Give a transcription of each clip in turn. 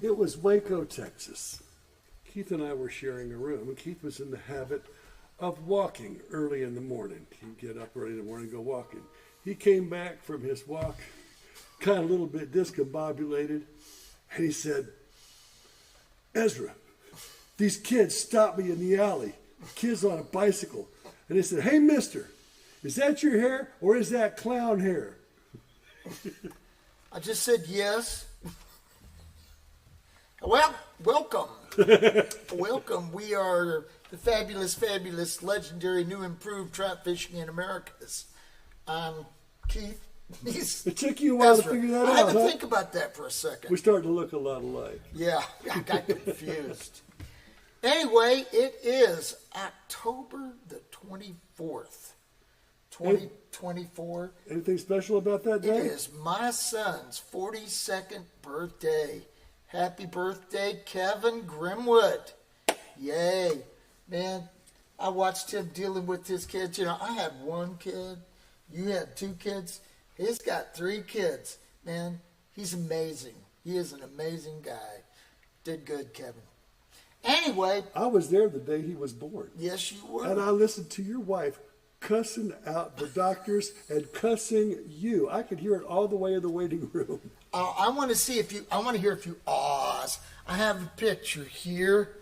It was Waco, Texas. Keith and I were sharing a room, and Keith was in the habit of walking early in the morning. He'd get up early in the morning and go walking. He came back from his walk, kind of a little bit discombobulated, and he said, Ezra, these kids stopped me in the alley, kids on a bicycle, and they said, hey, mister, is that your hair or is that clown hair? I just said yes. Well, welcome. Welcome. We are the fabulous, legendary, new, improved trout fishing in Americas. Keith. It took you a while to figure that out. I had to think about that for a second. We're starting to look a lot alike. Yeah, I got confused. Anyway, it is October the 24th, 2024. Anything special about that day? It is my son's 42nd birthday. Happy birthday, Kevin Grimwood. Yay. Man, I watched him dealing with his kids. You know, I had one kid. You had two kids. He's got three kids. Man, he's amazing. He is an amazing guy. Did good, Kevin. Anyway. I was there the day he was born. Yes, you were. And I listened to your wife cussing out the doctors and cussing you. I could hear it all the way in the waiting room. I want to hear a few ahs. I have a picture here.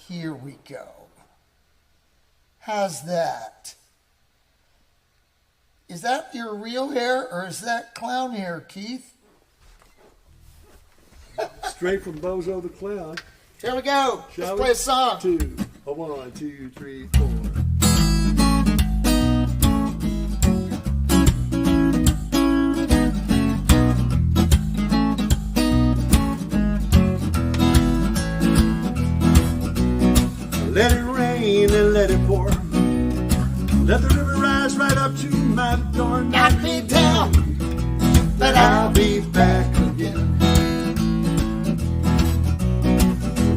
Here we go. How's that? Is that your real hair or is that clown hair, Keith? Straight from Bozo the Clown. Here we go. Let's play a song. 1, 2, 3, 4. Let it rain and let it pour. Let the river rise right up to my door. Knock me down, but I'll be back again.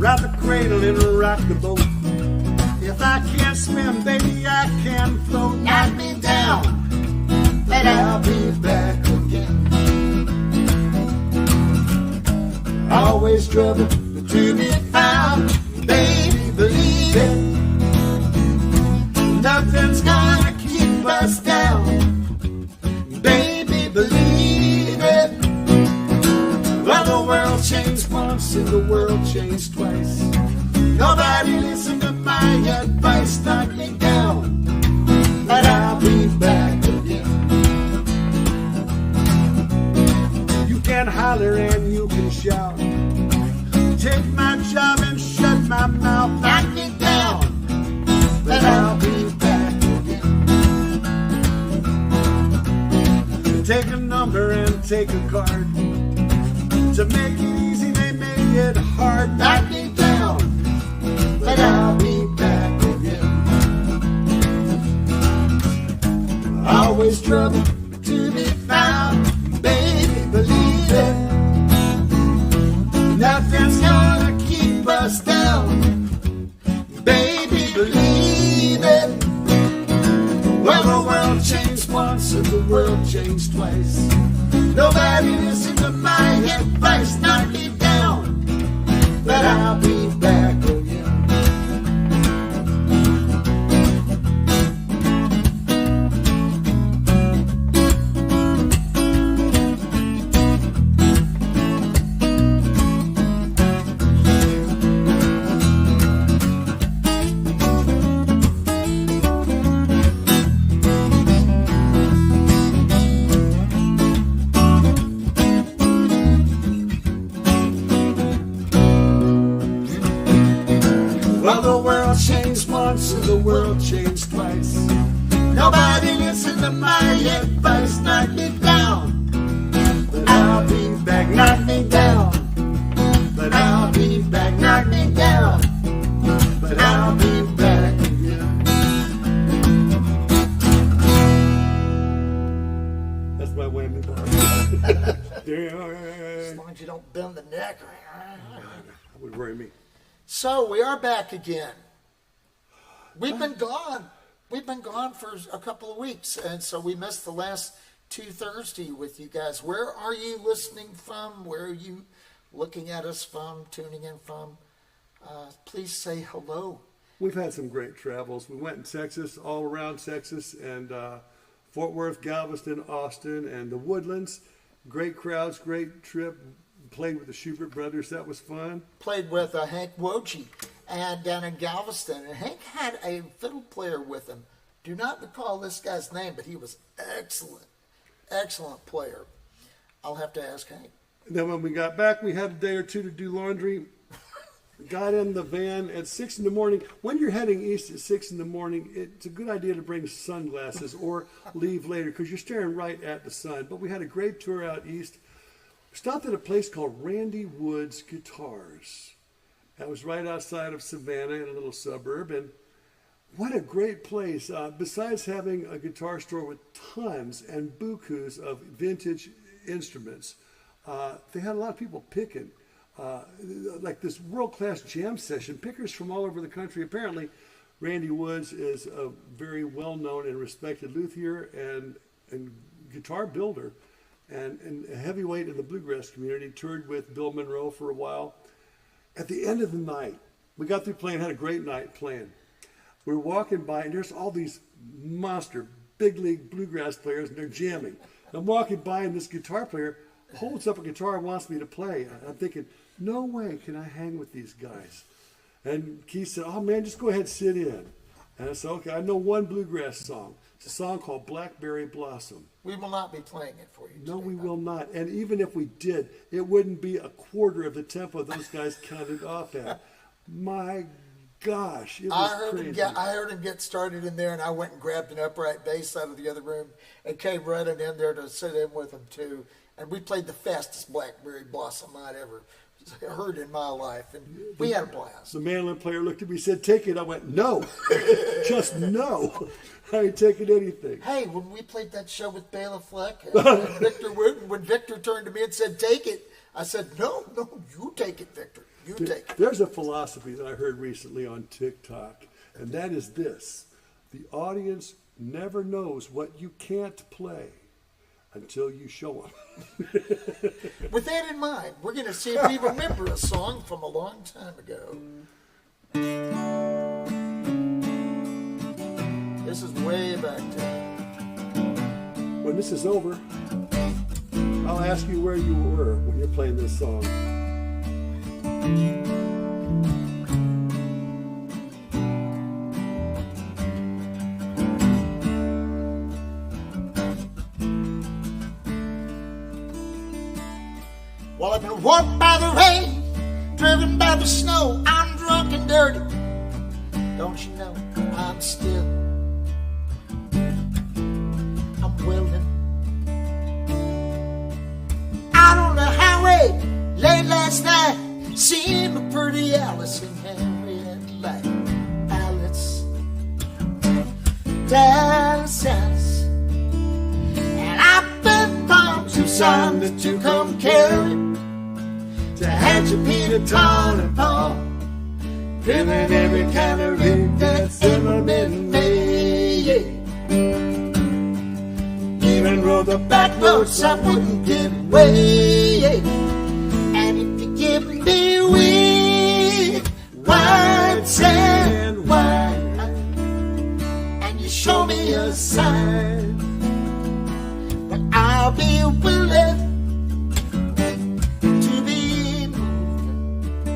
Rock the cradle and rock the boat. If I can't swim, baby, I can float. Knock me down, but I'll be back again. Always trouble to be found, baby, believe it. Nothing's gonna keep us down, baby, believe it. Well, the world changed once and the world changed twice. Nobody listened to my advice, knock me down, but I'll be back again. You can holler and you can shout, take my job and shut my mouth, knock me down, but I'll be back again. Take a number and take a card. To make it easy, they made it hard. Knock me down, but I'll be back again. Always trouble to be found, baby, believe it. Nothing's gonna keep us down, baby, believe it. Well, the world changed once and the world changed twice. Nobody listened to my advice, knock me down, but I'll be back again. Once and the world changed twice. Nobody listened to my advice, knock me down, but I'll be back, knock me down, but I'll be back, knock me down, but I'll be back again. That's my whammy bar. As long as you don't bend the neck. That would worry me. So we are back again. We've been gone. We've been gone for a couple of weeks, and so we missed the last two Thursdays with you guys. Where are you listening from? Where are you looking at us from, tuning in from, please say hello. We've had some great travels. We went in Texas, all around Texas, and Fort Worth, Galveston, Austin, and the Woodlands. Great crowds, great trip. Played with the Schubert brothers. That was fun. Played with Hank Wochi and down in Galveston. And Hank had a fiddle player with him. Do not recall this guy's name, but he was excellent. Excellent player. I'll have to ask Hank. Then when we got back, we had a day or two to do laundry. Got in the van at 6 in the morning. When you're heading east at 6 in the morning, it's a good idea to bring sunglasses or leave later because you're staring right at the sun. But we had a great tour out east. Stopped at a place called Randy Wood's Guitars. That was right outside of Savannah in a little suburb. And what a great place. Besides having a guitar store with tons and bukus of vintage instruments, they had a lot of people picking. Like this world-class jam session, pickers from all over the country. Apparently, Randy Woods is a very well-known and respected luthier and guitar builder. And a heavyweight in the bluegrass community, toured with Bill Monroe for a while. At the end of the night, we got through playing, had a great night playing. We were walking by, and there's all these monster, big league bluegrass players, and they're jamming. I'm walking by, and this guitar player holds up a guitar and wants me to play. I'm thinking, no way can I hang with these guys. And Keith said, oh man, just go ahead and sit in. And I said, okay, I know one bluegrass song. It's a song called Blackberry Blossom. We will not be playing it for you today. No, we will not. And even if we did, it wouldn't be a quarter of the tempo those guys counted off at. My gosh, it was crazy. I heard him get started in there, and I went and grabbed an upright bass out of the other room and came running in there to sit in with him too. And we played the fastest Blackberry Blossom I'd ever heard in my life, and we had a blast. The mandolin player looked at me and said, take it. I went, no, just no. I ain't taking anything. Hey, when we played that show with Bela Fleck and Victor Wooten, when Victor turned to me and said, take it, I said, no, you take it, Victor. You take it. There's a philosophy that I heard recently on TikTok, and that is this. The audience never knows what you can't play until you show them. With that in mind, we're going to see if we remember a song from a long time ago. This is way back there. When this is over, I'll ask you where you were when you're playing this song. Well, I've been walked by the rain, driven by the snow. I'm drunk and dirty. Don't you know I'm still willing. Out on the highway late last night, seeing a pretty Alice in Harriet light. Alice, Dallas, Alice. And I've been from Tucson to come carry to Hatchapeta, Town and Paul, driven every kind of rig that's ever been made. Even rode the back roads, I wouldn't give away. And if you give me weed, white sand, wine, and you show me a sign, but I'll be willing to be moved.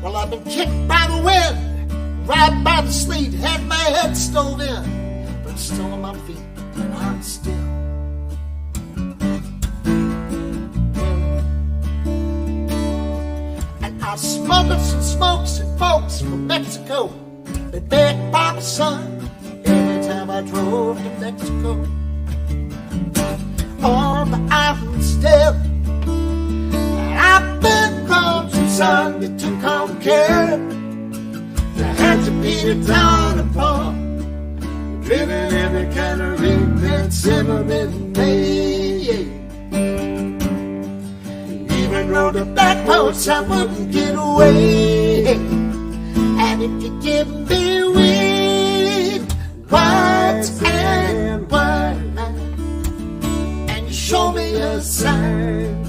Well, I've been kicked by the wind, right by the sleet, had my head stove in, but still on my feet. And I'm still and I smuggled some smokes and folks from Mexico. They begged by the sun every time I drove to Mexico. On the island still, and I've been from Tucson to come care to Hatchapeta, Town and Paul, driven every kind of rig that's ever been made. Even rode the back roads, I wouldn't get away. And if you give me weed, white and wine, and you show me a sign,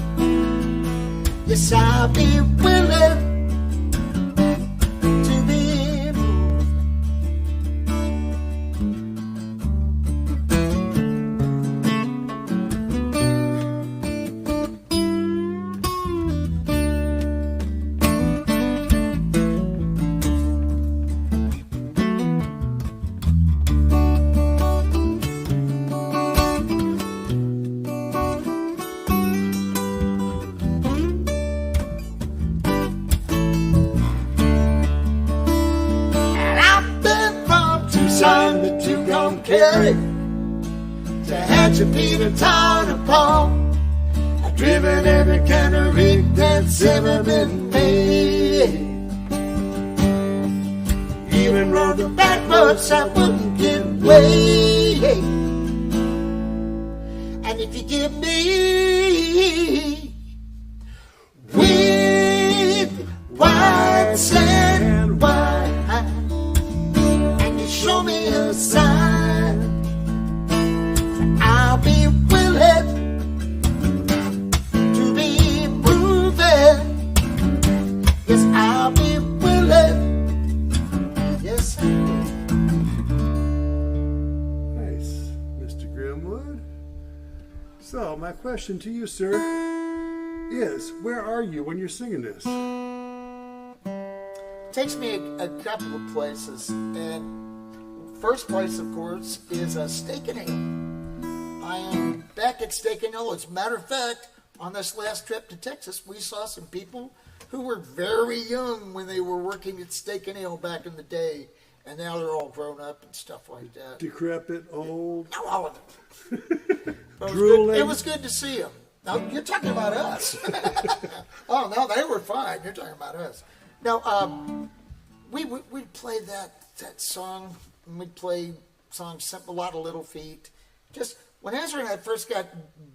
Yes, I'll be willing to be moved. Carry to Hatchapeta town of Paul. I've driven every kind of rig that's ever been made. Even rode the back roads I wouldn't get away. And if you give me with white sand wine, and you show me a sign, I'll be willing to be moving. Yes, I'll be willing. Yes, I will. Nice, Mr. Grimwood. So, my question to you, sir, is where are you when you're singing this? Takes me a couple of places, and first place, of course, is Steak and Ale. I am back at Steak and Ale. As a matter of fact, on this last trip to Texas, we saw some people who were very young when they were working at Steak and Ale back in the day, and now they're all grown up and stuff like that. Decrepit, old, Not all of them. But drooling. it was good to see them. Now, you're talking about us. Oh, no, they were fine. You're talking about us. Now, we'd play that song, and we'd play songs, a lot of Little Feat. Just when Ezra and I first got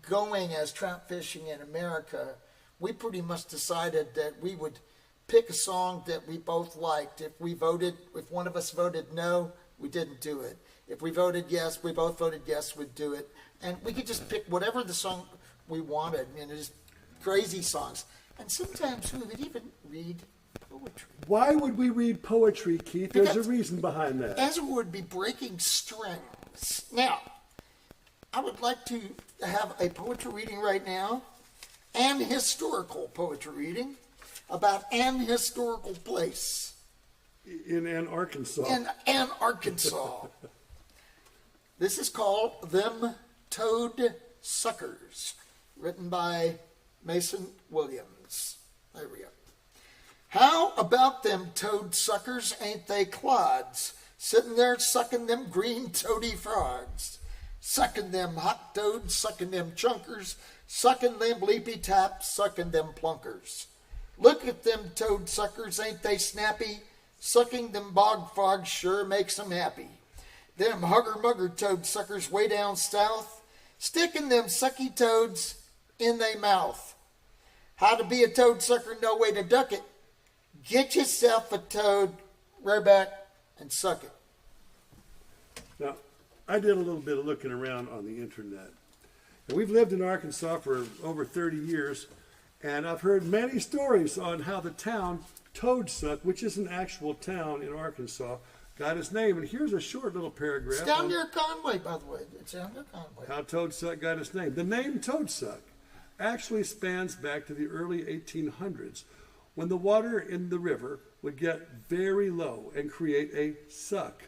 going as trout fishing in America, we pretty much decided that we would pick a song that we both liked. If one of us voted no, we didn't do it. If we voted yes, we both voted yes, we'd do it. And we could just pick whatever the song we wanted, just crazy songs. And sometimes we would even read poetry. Why would we read poetry, Keith? There's Because a reason behind that. Ezra would be breaking strings. Now, I would like to have a poetry reading right now, and historical poetry reading about an historical place. In Arkansas. In Arkansas. This is called Them Toad Suckers, written by Mason Williams. There we go. How about them toad suckers, ain't they clods, sitting there sucking them green toady frogs, sucking them hot toads, sucking them chunkers, sucking them leapy taps, sucking them plunkers. Look at them toad suckers, ain't they snappy, sucking them bog frogs sure makes them happy. Them hugger-mugger toad suckers way down south, sticking them sucky toads in they mouth. How to be a toad sucker, no way to duck it. Get yourself a toad, rear back, and suck it. Now, I did a little bit of looking around on the internet. And we've lived in Arkansas for over 30 years, and I've heard many stories on how the town Toadsuck, which is an actual town in Arkansas, got its name. And here's a short little paragraph. It's down near Conway, by the way. It's down near Conway. How Toadsuck got its name. The name Toadsuck actually spans back to the early 1800s, when the water in the river would get very low and create a suck.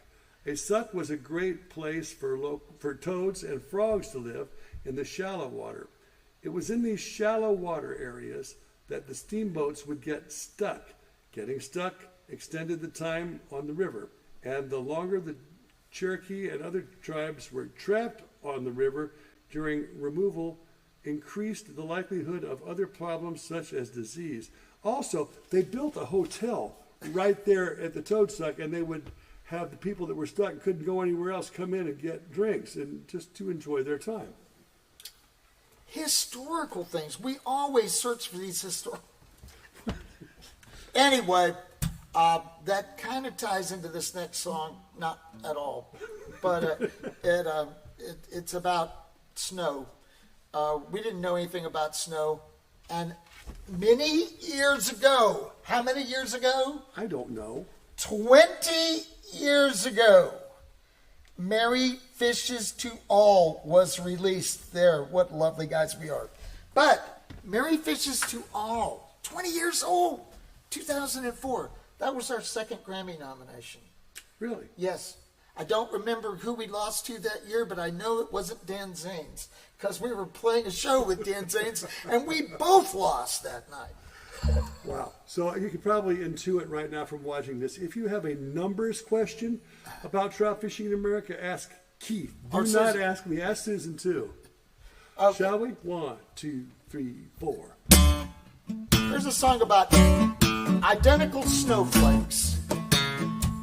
A suck was a great place for toads and frogs to live in the shallow water. It was in these shallow water areas that the steamboats would get stuck. Getting stuck extended the time on the river, and the longer the Cherokee and other tribes were trapped on the river during removal, increased the likelihood of other problems such as disease. Also, they built a hotel right there at the Toadsuck, and they would have the people that were stuck and couldn't go anywhere else come in and get drinks and just to enjoy their time. Historical things. We always search for these historical. Anyway, that kind of ties into this next song, not at all, but it's about snow. We didn't know anything about snow, and many years ago. How many years ago? I don't know. 20 years ago. Merry Fishes to All was released there. What lovely guys we are. But Merry Fishes to All, 20 years old, 2004. That was our second Grammy nomination. Really? Yes. I don't remember who we lost to that year, but I know it wasn't Dan Zanes, because we were playing a show with Dan Zanes, and we both lost that night. Wow. So you can probably intuit right now from watching this. If you have a numbers question about trout fishing in America, ask Keith. Do not ask me. Ask Susan too. Okay. Shall we? 1, 2, 3, 4. There's a song about identical snowflakes.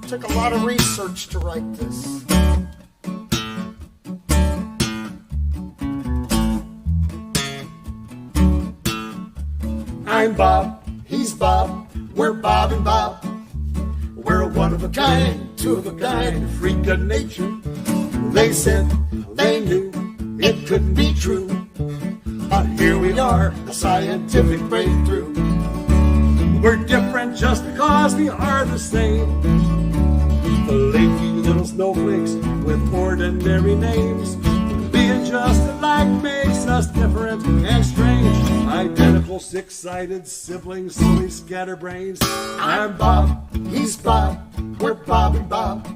Took a lot of research to write this. I'm Bob, he's Bob, we're Bob and Bob. We're one of a kind, two of a kind, freak of nature. They said they knew it couldn't be true, but here we are, a scientific breakthrough. We're different just because we are the same. Flaky little snowflakes with ordinary names. Being just alike makes us different and strange. Identical six-sided siblings, silly scatterbrains. I'm Bob, he's Bob, we're Bob and Bob.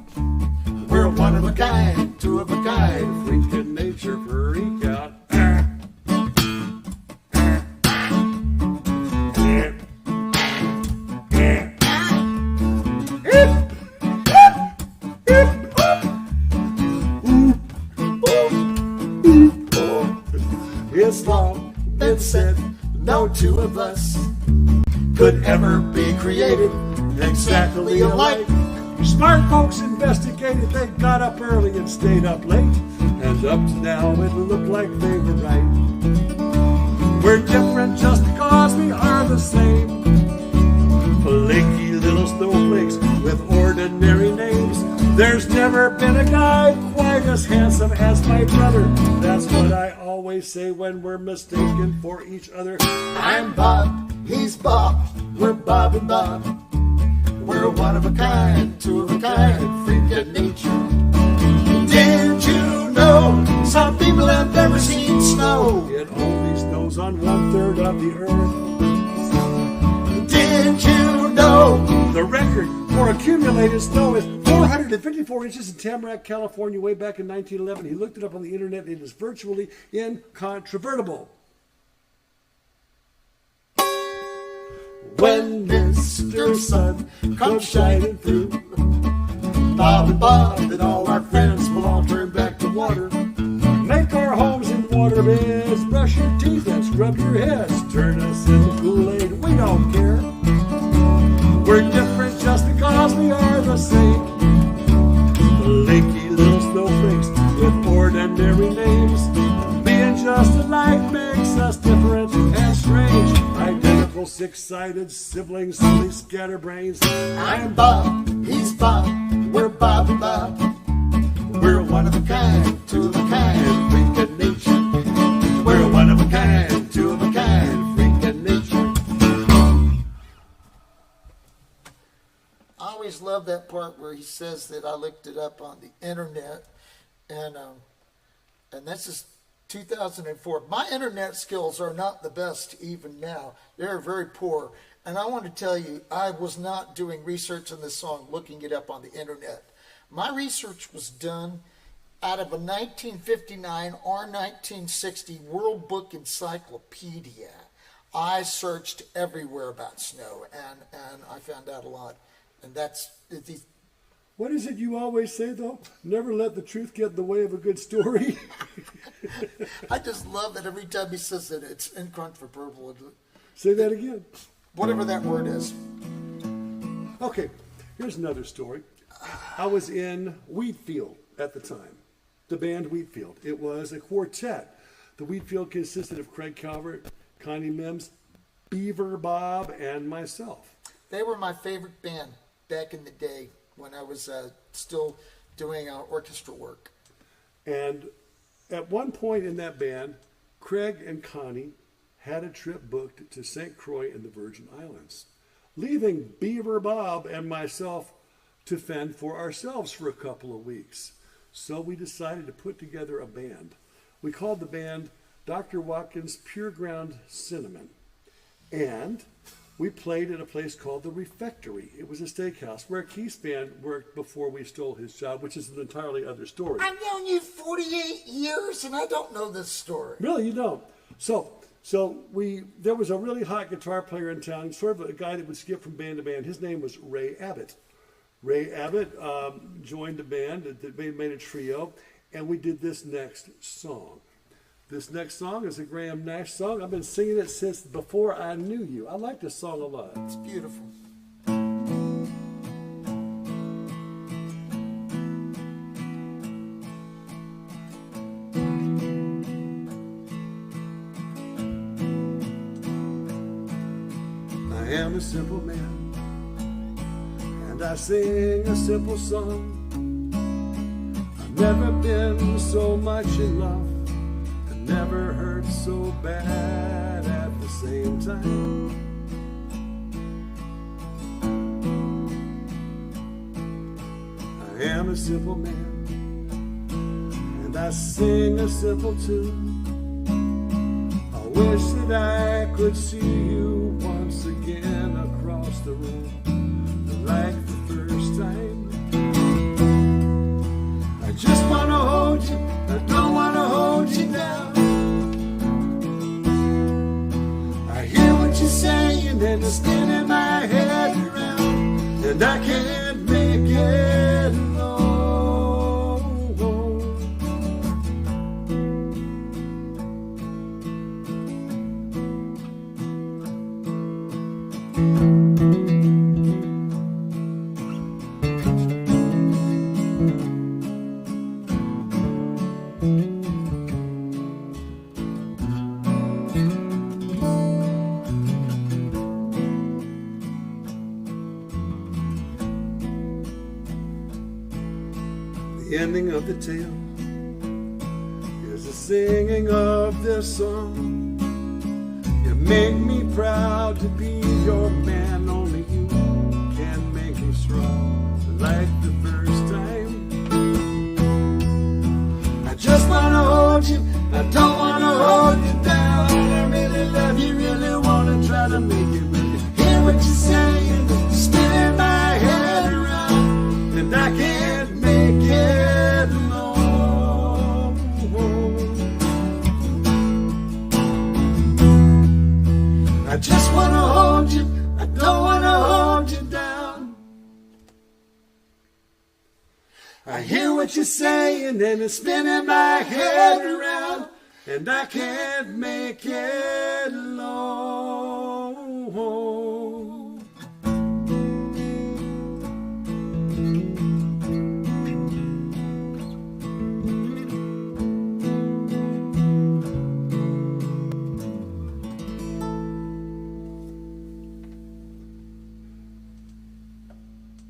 We're one of a kind, two of a kind, freak in nature, freak out. It's long been said, no two of us could ever be created exactly alike. Smart folks investigated, they got up early and stayed up late, and up to now it looked like they were right. We're different just because we are the same. Flaky little snowflakes with ordinary names. There's never been a guy quite as handsome as my brother. That's what I always say when we're mistaken for each other. I'm Bob, he's Bob, we're Bob and Bob. We're one of a kind, two of a kind, freak of nature. Did you know some people have never seen snow? It only snows on 1/3 of the earth. Did you know the record for accumulated snow is 454 inches in Tamarack, California, way back in 1911? He looked it up on the internet. It is virtually incontrovertible. When Mr. Sun comes shining through, Bob and Bob and all our friends will all turn back to water. Make our homes in water beds, brush your teeth and scrub your heads. Turn us into Kool-Aid, we don't care. We're different just because we are the same. Flaky little snowflakes with ordinary names. Being just alike makes us different and strange. Identical six-sided siblings, silly scatterbrains. I'm Bob, he's Bob, we're Bob and Bob. We're one of a kind, two of a kind, freak of nature. We're one of a kind, two of a kind, freak of nature. I always love that part where he says that I looked it up on the internet, and that's just 2004. My internet skills are not the best even now. They're very poor. And I want to tell you, I was not doing research on this song, looking it up on the internet. My research was done out of a 1959 or 1960 World Book Encyclopedia. I searched everywhere about snow, and I found out a lot. And that's the. What is it you always say, though? Never let the truth get in the way of a good story. I just love that every time he says that it's incontrovertible. Say that again. Whatever that word is. Okay, here's another story. I was in Wheatfield at the time, the band Wheatfield. It was a quartet. The Wheatfield consisted of Craig Calvert, Connie Mims, Beaver Bob, and myself. They were my favorite band back in the day when I was still doing orchestra work. And at one point in that band, Craig and Connie had a trip booked to St. Croix in the Virgin Islands, leaving Beaver Bob and myself to fend for ourselves for a couple of weeks. So we decided to put together a band. We called the band Dr. Watkins Pure Ground Cinnamon. And we played at a place called the Refectory. It was a steakhouse where Keith's band worked before we stole his job, which is an entirely other story. I've known you 48 years and I don't know this story. Really, you don't? So there was a really hot guitar player in town, sort of a guy that would skip from band to band. His name was Ray Abbott. Ray Abbott joined the band that made a trio, and we did this next song. This next song is a Graham Nash song. I've been singing it since before I knew you. I like this song a lot. It's beautiful. I am a simple man, and I sing a simple song. I've never been so much in love, and never hurt so bad at the same time. I am a simple man, and I sing a simple tune. I wish that I could see you once again across the room, like the first time. I just want to hold you, I don't want to hold you down. I hear what you're saying and it's spinning my head around, and I can't make it alone. The ending of the tale is the singing of this song. You make me proud to be your man. Only you can make me strong, like the first time. I just want to hold you, I don't want to hold you down. I really love you, really want to try to make it with you. Hear what you're saying, spinning my head around, and I can't make it alone. I just want to hold you, I don't want to hold you down. I hear what you're saying and it's spinning my head around, and I can't make it alone.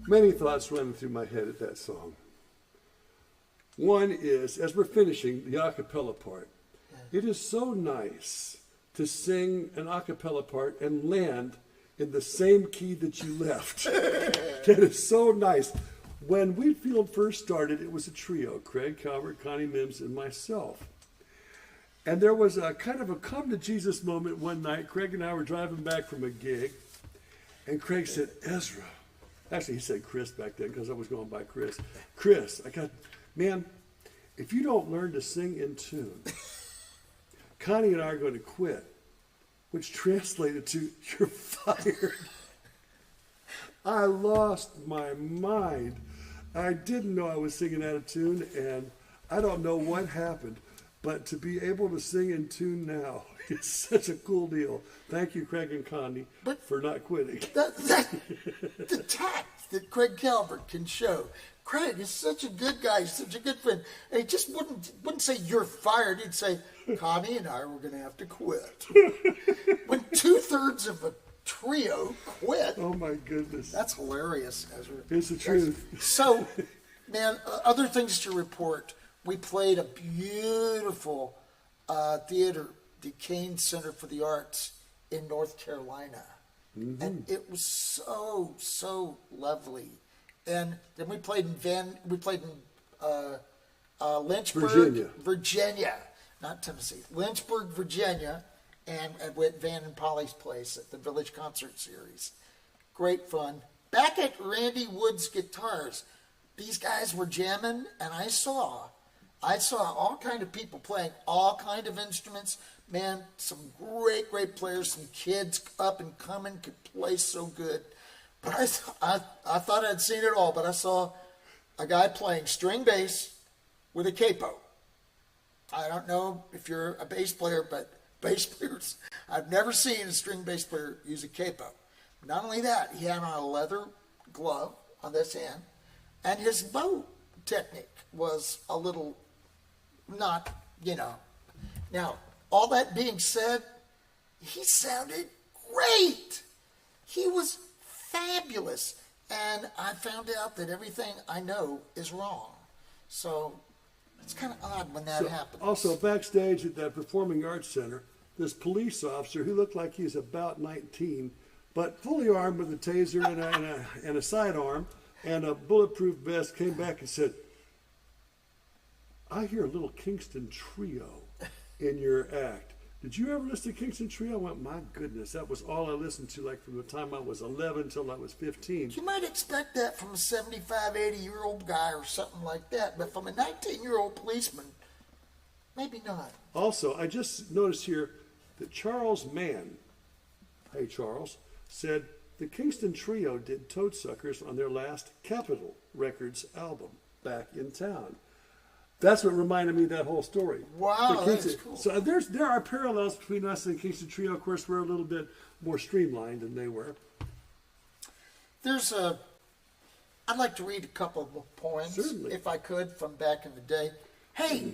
Many thoughts running through my head at that song. One is, as we're finishing the a cappella part, it is so nice to sing an a cappella part and land in the same key that you left. That is so nice. When Wheatfield first started, it was a trio, Craig Calvert, Connie Mims, and myself. And there was a kind of a come to Jesus moment one night. Craig and I were driving back from a gig, and Craig said, Ezra. Actually, he said Chris back then because I was going by Chris. Chris, man, if you don't learn to sing in tune, Connie and I are going to quit, which translated to, you're fired. I lost my mind. I didn't know I was singing out of tune, and I don't know what happened, but to be able to sing in tune now is such a cool deal. Thank you, Craig and Connie, for not quitting. The tact that Craig Calvert can show. Craig is such a good guy, such a good friend. And he just wouldn't say, you're fired. He'd say, Connie and I were going to have to quit. When 2/3 of a trio quit. Oh, my goodness. That's hilarious, Ezra. It's the truth. So, man, other things to report. We played a beautiful theater the Kane Center for the Arts in North Carolina. And it was so lovely. And then we played in Lynchburg, Virginia, not Tennessee, Lynchburg, Virginia, and at Van and Polly's place at the Village Concert Series. Great fun. Back at Randy Wood's Guitars, these guys were jamming, and I saw all kind of people playing all kind of instruments. Man, some great players, some kids up and coming could play so good. But I thought I'd seen it all, but I saw a guy playing string bass with a capo. I don't know if you're a bass player, but bass players, I've never seen a string bass player use a capo. Not only that, he had on a leather glove on this hand, and his bow technique was a little not, Now, all that being said, he sounded great. He was fabulous. And I found out that everything I know is wrong. So it's kind of odd when that happens. Also, backstage at that Performing Arts Center, this police officer who looked like he was about 19, but fully armed with a taser and a sidearm and a bulletproof vest, came back and said, "I hear a little Kingston Trio in your act. Did you ever listen to Kingston Trio?" I went, "My goodness, that was all I listened to, like from the time I was 11 until I was 15. You might expect that from a 75, 80-year-old guy or something like that, but from a 19-year-old policeman, maybe not. Also, I just noticed here that Charles Mann, hey Charles, said the Kingston Trio did Toadsuckers on their last Capitol Records album back in town. That's what reminded me of that whole story. Wow, that's cool. So there are parallels between us and the Kingston Trio. Of course, we're a little bit more streamlined than they were. I'd like to read a couple of poems, Certainly, if I could, from back in the day. Hey,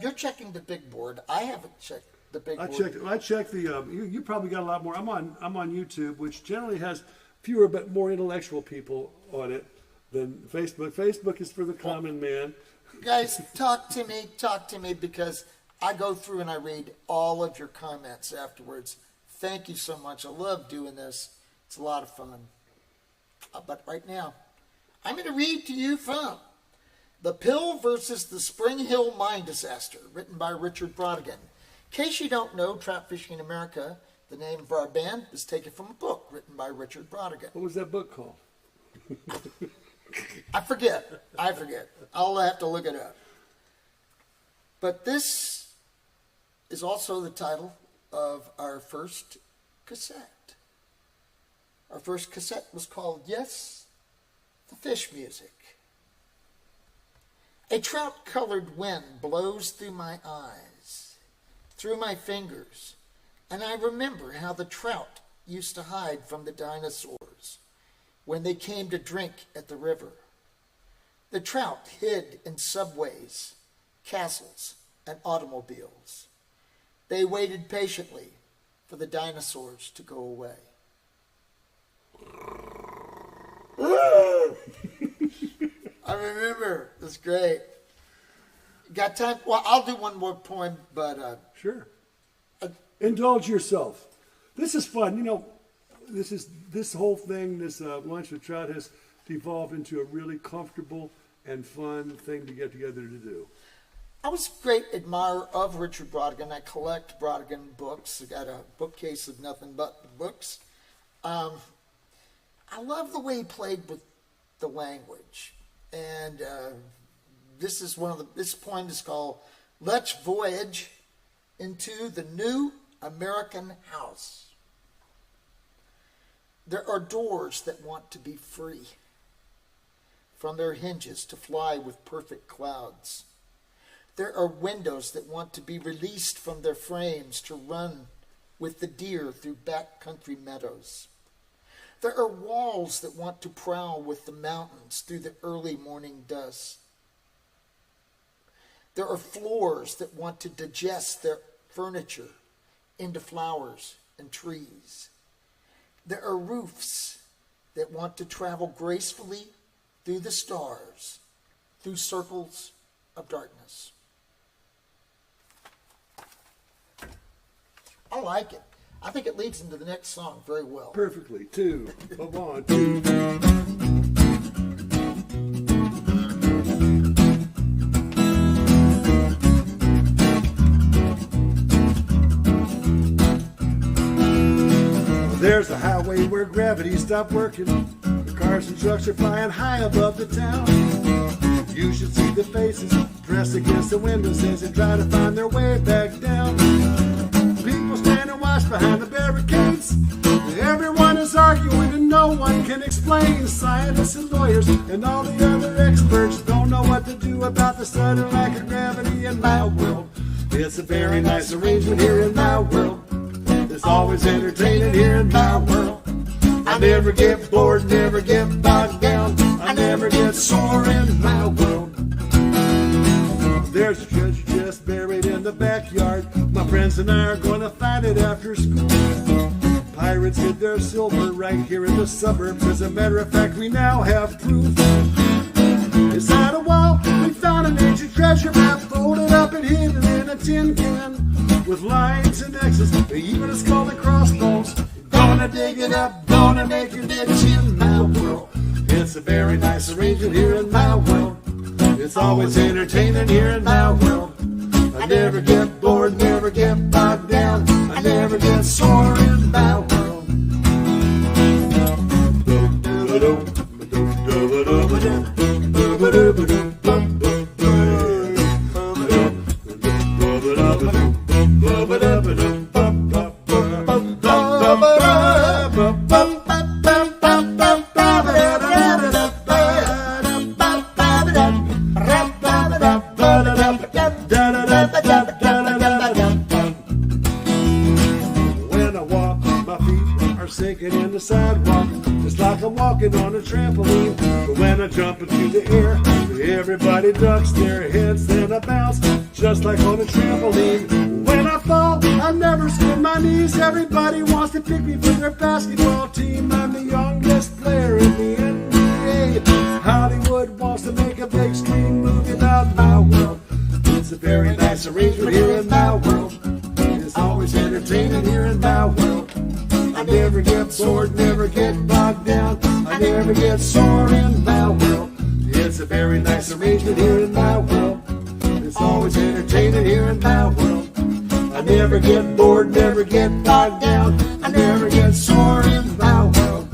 you're checking the big board. I haven't checked the big board. I checked the. You probably got a lot more. I'm on YouTube, which generally has fewer but more intellectual people on it than Facebook. Facebook is for the common man. Guys, talk to me, because I go through and I read all of your comments afterwards. Thank you so much. I love doing this. It's a lot of fun. But right now, I'm going to read to you from The Pill versus the Spring Hill Mine Disaster, written by Richard Brautigan. In case you don't know, Trout Fishing in America, the name of our band, is taken from a book written by Richard Brautigan. What was that book called? I forget. I'll have to look it up. But this is also the title of our first cassette. Our first cassette was called Yes, the Fish Music. A trout-colored wind blows through my eyes, through my fingers, and I remember how the trout used to hide from the dinosaurs when they came to drink at the river. The trout hid in subways, castles, and automobiles. They waited patiently for the dinosaurs to go away. I remember. It's great. Got time? Well, I'll do one more poem, but... Sure. Indulge yourself. This is fun. This whole thing, this Lunch with Trout, has devolved into a really comfortable and fun thing to get together to do. I was a great admirer of Richard Brautigan. I collect Brautigan books. I got a bookcase of nothing but books. I love the way he played with the language. And this poem is called Let's Voyage into the New American House. There are doors that want to be free from their hinges to fly with perfect clouds. There are windows that want to be released from their frames to run with the deer through backcountry meadows. There are walls that want to prowl with the mountains through the early morning dusk. There are floors that want to digest their furniture into flowers and trees. There are roofs that want to travel gracefully through the stars, through circles of darkness. I like it. I think it leads into the next song very well. Perfectly. 2. Come on, 2. There's a highway where gravity stopped working. The cars and trucks are flying high above the town. You should see the faces pressed against the windows as they try to find their way back down. People stand and watch behind the barricades. Everyone is arguing and no one can explain. Scientists and lawyers and all the other experts don't know what to do about the sudden lack of gravity in my world. It's a very nice arrangement here in my world. It's always entertaining here in my world. I never get bored, never get bogged down. I never get sore in my world. There's a treasure chest buried in the backyard. My friends and I are going to find it after school. Pirates hid their silver right here in the suburbs. As a matter of fact, we now have proof. Inside a wall, we found an ancient treasure map, folded up and hidden in a tin can, with lines and X's, even a skull and crossbones. Gonna dig it up, gonna make a ditch in my world. It's a very nice arrangement here in my world. It's always entertaining here in my world. I never get bored, never get bogged down. I never get sore in my world. On a trampoline, but when I jump into the air, everybody ducks their heads, then I bounce just like on a trampoline. When I fall, I never skin my knees. Everybody wants to pick me for their basketball team. I'm the youngest player in the NBA. Hollywood wants to make a big screen movie about my world. It's a very nice arrangement here in my world. It's always entertaining here in my world. I never get bored, never get bogged down. I never get sore in my world. It's a very nice arrangement here in my world. It's always entertaining here in my world. I never get bored, never get bogged down. I never get sore in my world.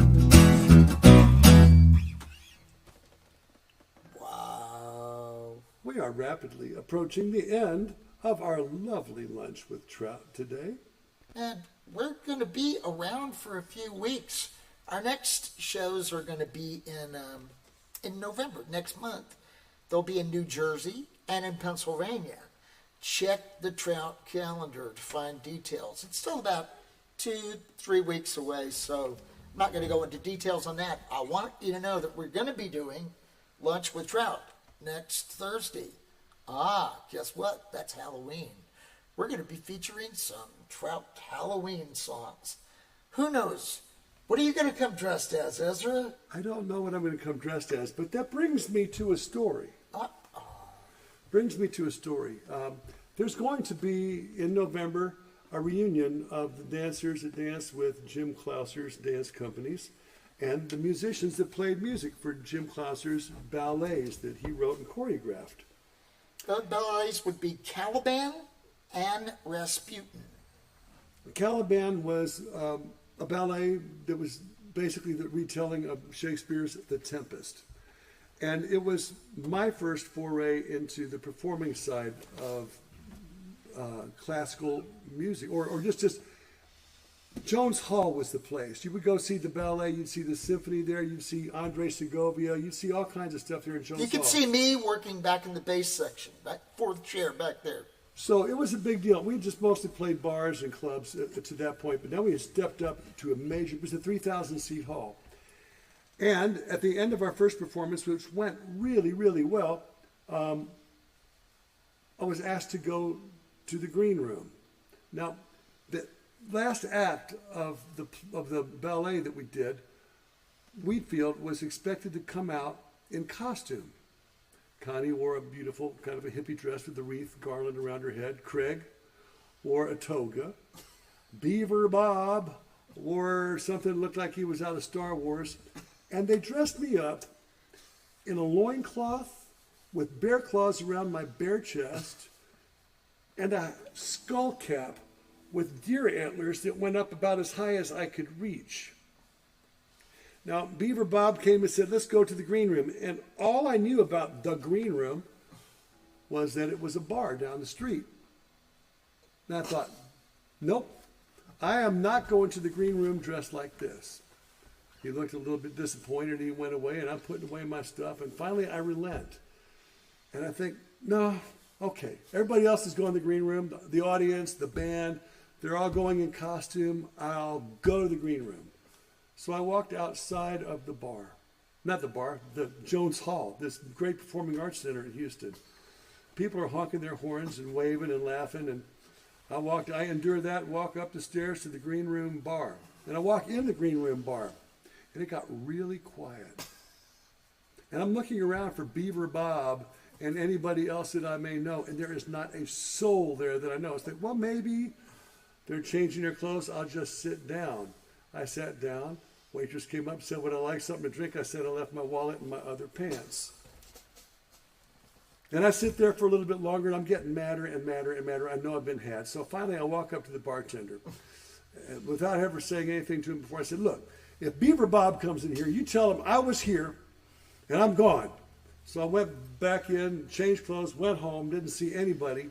Wow. We are rapidly approaching the end of our lovely lunch with Trout today. And we're going to be around for a few weeks. Our next shows are going to be in November, next month. They'll be in New Jersey and in Pennsylvania. Check the Trout calendar to find details. It's still about 2-3 weeks away, so I'm not going to go into details on that. I want you to know that we're going to be doing Lunch with Trout next Thursday. Guess what? That's Halloween. We're going to be featuring some Trout Halloween songs. Who knows? What are you going to come dressed as, Ezra? I don't know what I'm going to come dressed as, but that brings me to a story. There's going to be, in November, a reunion of the dancers that danced with Jim Clouser's dance companies and the musicians that played music for Jim Clouser's ballets that he wrote and choreographed. Those ballets would be Caliban and Rasputin. Caliban was a ballet that was basically the retelling of Shakespeare's The Tempest. And it was my first foray into the performing side of classical music, or just Jones Hall was the place. You would go see the ballet, you'd see the symphony there, you'd see Andre Segovia, you'd see all kinds of stuff there in Jones Hall. You could see me working back in the bass section, back fourth chair back there. So it was a big deal. We just mostly played bars and clubs to that point, but now we had stepped up to it was a 3,000-seat hall. And at the end of our first performance, which went really, really well, I was asked to go to the green room. Now, the last act of the ballet that we did, Wheatfield was expected to come out in costume. Connie wore a beautiful kind of a hippie dress with a wreath garland around her head. Craig wore a toga. Beaver Bob wore something that looked like he was out of Star Wars. And they dressed me up in a loincloth with bear claws around my bare chest and a skull cap with deer antlers that went up about as high as I could reach. Now, Beaver Bob came and said, let's go to the green room. And all I knew about the green room was that it was a bar down the street. And I thought, nope, I am not going to the green room dressed like this. He looked a little bit disappointed. He went away, and I'm putting away my stuff. And finally, I relent. And I think, no, okay. Everybody else is going to the green room. The audience, the band, they're all going in costume. I'll go to the green room. So I walked outside of the bar. Not the bar, the Jones Hall, this great performing arts center in Houston. People are honking their horns and waving and laughing. And I endured that, walk up the stairs to the green room bar. And I walk in the green room bar. And it got really quiet. And I'm looking around for Beaver Bob and anybody else that I may know. And there is not a soul there that I know. It's like, well, maybe they're changing their clothes. I'll just sit down. I sat down. Waitress came up and said, would I like something to drink? I said, I left my wallet in my other pants. And I sit there for a little bit longer, and I'm getting madder and madder and madder. I know I've been had. So finally, I walk up to the bartender. And without ever saying anything to him before, I said, look, if Beaver Bob comes in here, you tell him I was here, and I'm gone. So I went back in, changed clothes, went home, didn't see anybody.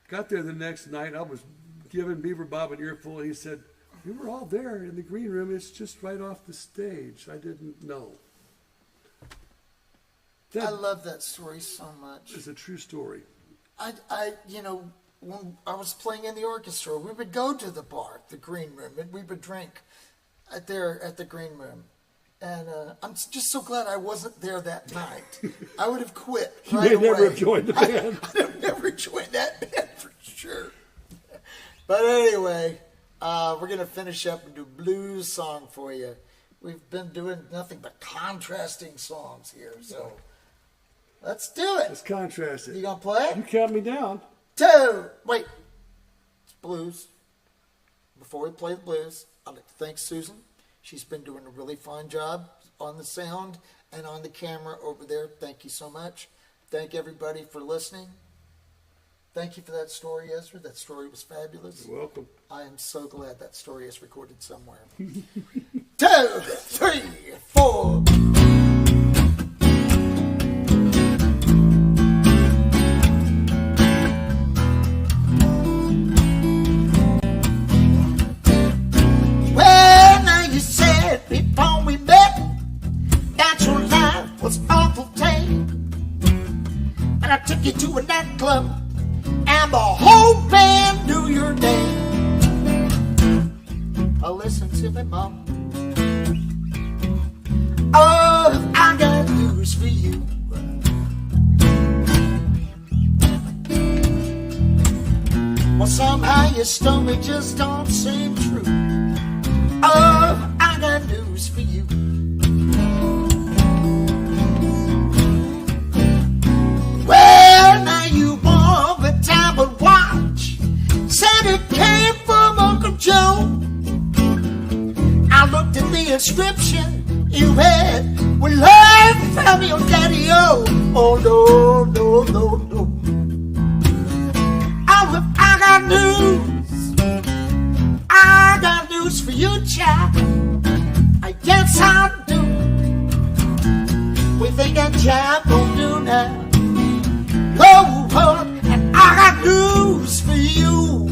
Got there the next night. I was giving Beaver Bob an earful, and he said, you were all there in the green room. It's just right off the stage. I didn't know. I love that story so much. It's a true story. When I was playing in the orchestra, we would go to the bar, the green room, and we would drink at the green room. And I'm just so glad I wasn't there that night. I would have quit right away. You may never have joined the band. I'd have never joined that band for sure. But anyway, we're going to finish up and do a blues song for you. We've been doing nothing but contrasting songs here, so let's do it. Let's contrast it. You going to play? You count me down. Wait. It's blues. Before we play the blues, I'd like to thank Susan. She's been doing a really fine job on the sound and on the camera over there. Thank you so much. Thank everybody for listening. Thank you for that story, Ezra. That story was fabulous. You're welcome. I am so glad that story is recorded somewhere. 2, 3, 4. Well, now you said before we met that your life was awful tame. And I took you to a nightclub and the whole band knew your name. Oh, listen to me, Mom. Oh, I got news for you. Well, somehow your stomach just don't seem true. Oh, I got news for you. Well, now you want the diamond watch. Said it came from Uncle Joe. I looked at the inscription you had. We learned from your daddy-o. Oh, no, no, no, no. Oh, I got news. I got news for you, child. I guess I do. We think that job gon' do now. Oh, oh, and I got news for you.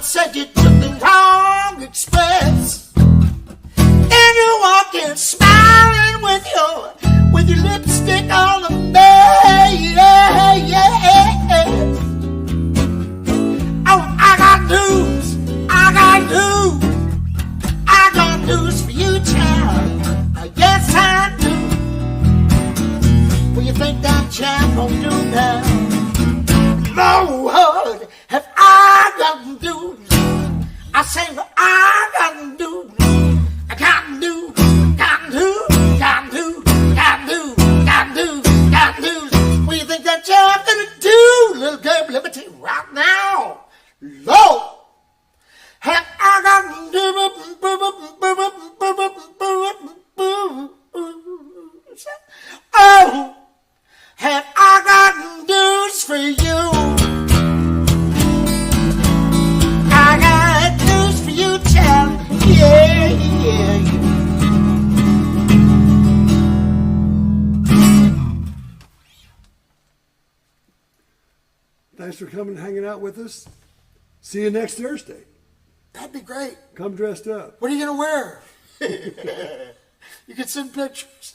said you took the wrong express. And you're walking, smiling with your lipstick on the bed. Oh, I got news for you, child. Yes, I do. What you think that child gonna do now? Lord, have I got news? I say what I got news. I got news. What do you think that job gonna do, little girl? Let me tell you right now, Lord, have I got oh, have I got news for you? I got news for you, child. Yeah. Thanks for coming and hanging out with us. See you next Thursday. That'd be great. Come dressed up. What are you going to wear? You can send pictures.